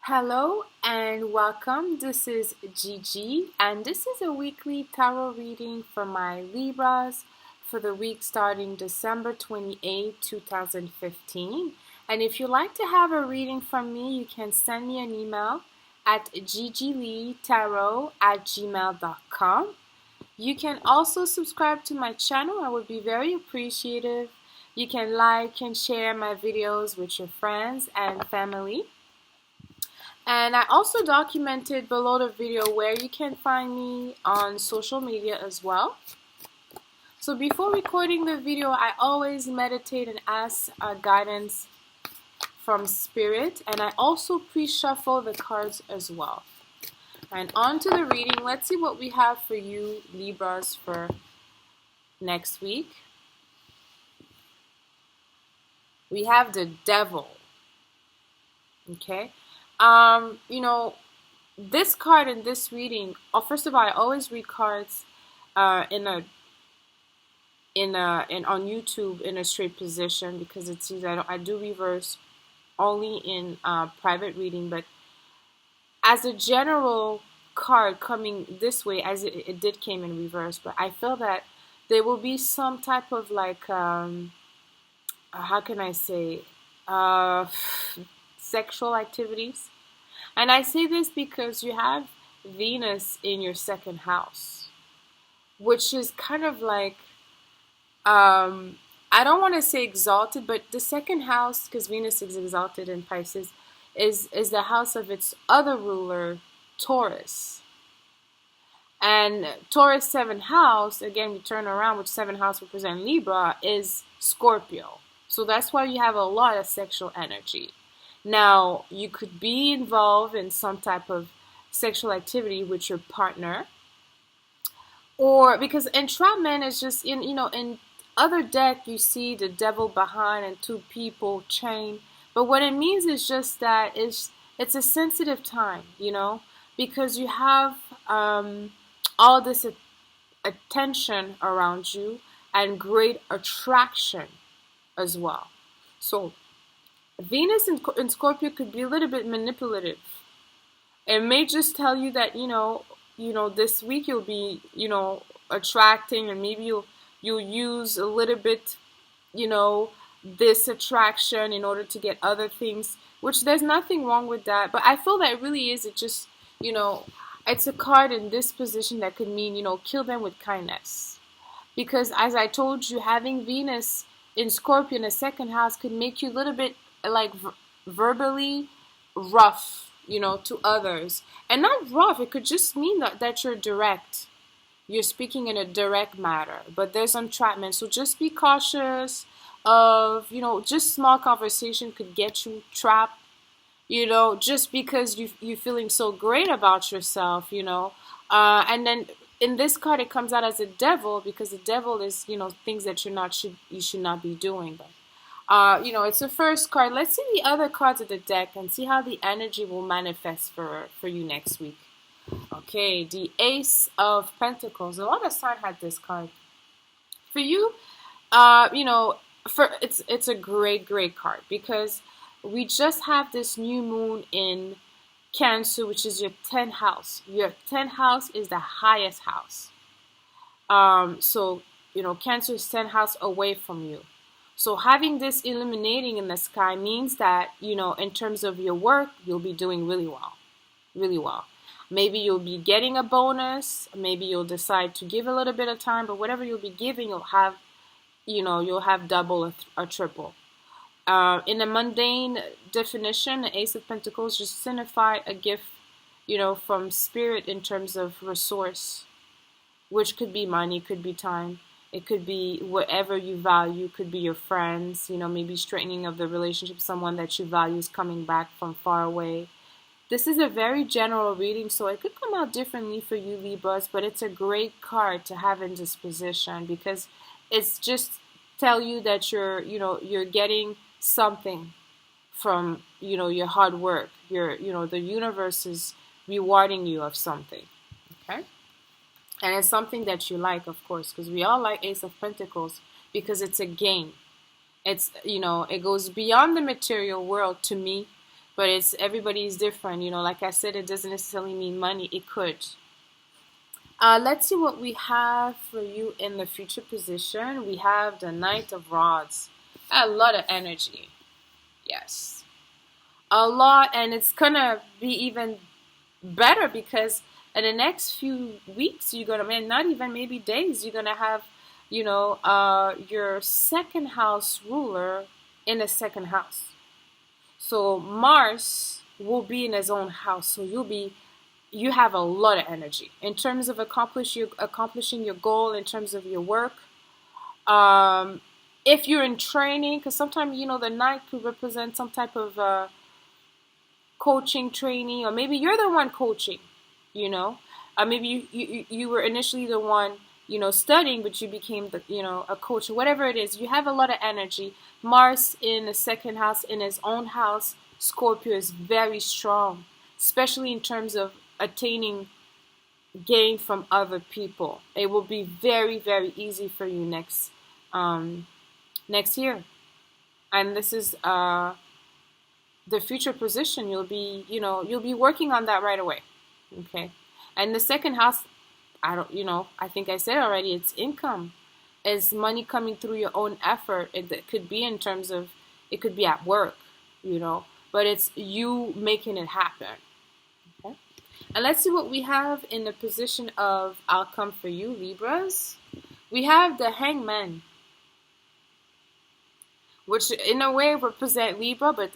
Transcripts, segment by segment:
Hello and welcome. This is Gigi, and this is a weekly tarot reading for my Libras for the week starting December 28, 2015. And if you'd like to have a reading from me, you can send me an email at gigileetarot@gmail.com. You can also subscribe to my channel. I would be very appreciative. You can like and share my videos with your friends and family. And I also documented below the video where you can find me on social media as well. So before recording the video, I always meditate and ask guidance from Spirit. And I also pre-shuffle the cards as well. And on to the reading. Let's see what we have for you, Libras, for next week. We have the Devil. Okay. This card in this reading, first of all, I always read cards on YouTube in a straight position because it seems I do reverse only in private reading, but as a general card coming this way, as it did came in reverse, but I feel that there will be some type of like how can I say sexual activities. And I say this because you have Venus in your second house, which is kind of like I don't want to say exalted, but the second house, because Venus is exalted in Pisces, is the house of its other ruler, Taurus. And Taurus 7th house, again we turn around, which 7th house represents Libra, is Scorpio. So that's why you have a lot of sexual energy. Now, you could be involved in some type of sexual activity with your partner, or because entrapment is just in other deck you see the Devil behind and two people chained, but what it means is just that it's a sensitive time, because you have all this attention around you and great attraction as well. So Venus in Scorpio could be a little bit manipulative. It may just tell you that this week you'll be attracting, and maybe you'll use a little bit this attraction in order to get other things, which there's nothing wrong with that. But I feel that it really is. It just it's a card in this position that could mean kill them with kindness, because as I told you, having Venus in Scorpio in the second house could make you a little bit like verbally rough, to others. And not rough, it could just mean that you're direct. You're speaking in a direct matter, but there's entrapment. So just be cautious of, just small conversation could get you trapped, just because you're feeling so great about yourself, and then in this card it comes out as a devil, because the devil is, things that you should not be doing. But it's the first card. Let's see the other cards of the deck and see how the energy will manifest for you next week. Okay, the Ace of Pentacles. A lot of signs had this card. For you, it's a great card, because we just have this new moon in Cancer, which is your 10th house. Your 10th house is the highest house. So Cancer is 10th house away from you. So having this illuminating in the sky means that, in terms of your work, you'll be doing really well. Really well. Maybe you'll be getting a bonus. Maybe you'll decide to give a little bit of time, but whatever you'll be giving, you'll have double or triple. In a mundane definition, the Ace of Pentacles just signify a gift, from Spirit in terms of resource, which could be money, could be time. It could be whatever you value. Could be your friends, maybe straightening of the relationship, someone that you value is coming back from far away. This is a very general reading, so it could come out differently for you, Libras, but it's a great card to have in this position, because it's just tell you that you're getting something from, your hard work. The universe is rewarding you of something. Okay? And it's something that you like, of course, because we all like Ace of Pentacles, because it's a game. It's, it goes beyond the material world to me, but it's everybody is different. You know, like I said, it doesn't necessarily mean money. It could. Let's see what we have for you in the future position. We have the Knight of Rods. A lot of energy. Yes. A lot, and it's gonna be even better because in the next few weeks you're gonna, man, not even maybe days, you're gonna have, your second house ruler in the second house. So Mars will be in his own house, so you have a lot of energy in terms of accomplishing your goal, in terms of your work. If you're in training, because sometimes the knight could represent some type of coaching training, or maybe you're the one coaching. Maybe you were initially the one studying, but you became a coach, or whatever it is. You have a lot of energy. Mars in the second house, in his own house, Scorpio, is very strong, especially in terms of attaining gain from other people. It will be very, very easy for you next year. And this is the future position. You'll be working on that right away. Okay. And the second house, I think I said already, it's income. It's money coming through your own effort. It could be in terms of, it could be at work, but it's you making it happen. Okay. And let's see what we have in the position of outcome for you, Libras. We have the Hangman, which in a way represent Libra, but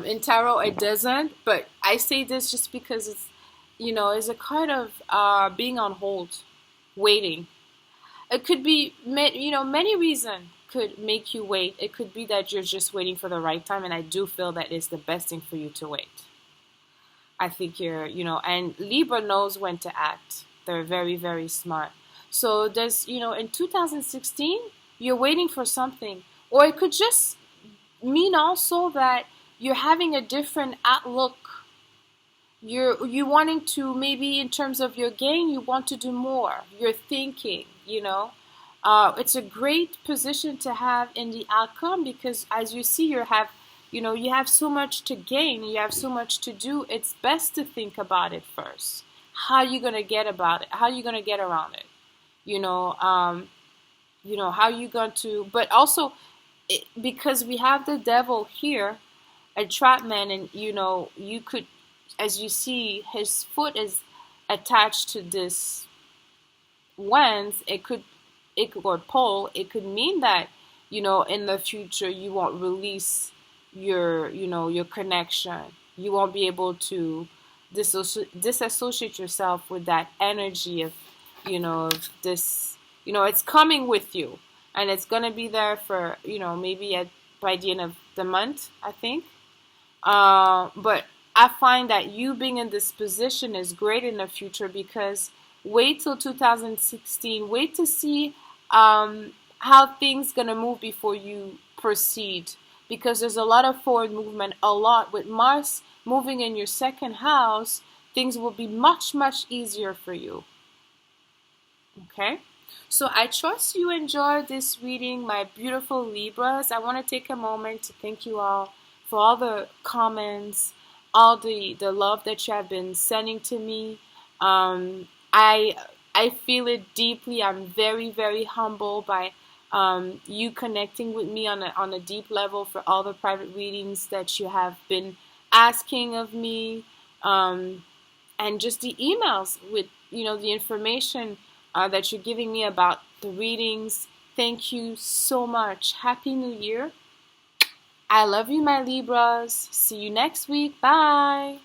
in tarot it doesn't. But I say this just because it's, is a card of being on hold, waiting. It could be, many reasons could make you wait. It could be that you're just waiting for the right time, and I do feel that it's the best thing for you to wait. I think you're, and Libra knows when to act. They're very, very smart. So there's, in 2016, you're waiting for something. Or it could just mean also that you're having a different outlook. You wanting to, maybe in terms of your gain, you want to do more. You're thinking, it's a great position to have in the outcome, because as you see, you have so much to gain, you have so much to do. It's best to think about it first. How are you going to get about it? How are you going to get around it? How are you going to, but also because we have the devil here, a trapman, and you could, as you see, his foot is attached to this lens. It could go pole. It could mean that in the future you won't release your connection. You won't be able to disassociate yourself with that energy of this. It's coming with you, and it's gonna be there for maybe by the end of the month, I think. But I find that you being in this position is great in the future, because wait till 2016. Wait to see how things gonna move before you proceed, because there's a lot of forward movement. A lot with Mars moving in your second house, things will be much, much easier for you. Okay. So I trust you enjoyed this reading, my beautiful Libras. I want to take a moment to thank you all for all the comments, all the love that you have been sending to me. I feel it deeply. I'm very, very humbled by you connecting with me on a deep level, for all the private readings that you have been asking of me, and just the emails with the information that you're giving me about the readings. Thank you so much. Happy New Year. I love you, my Libras. See you next week. Bye.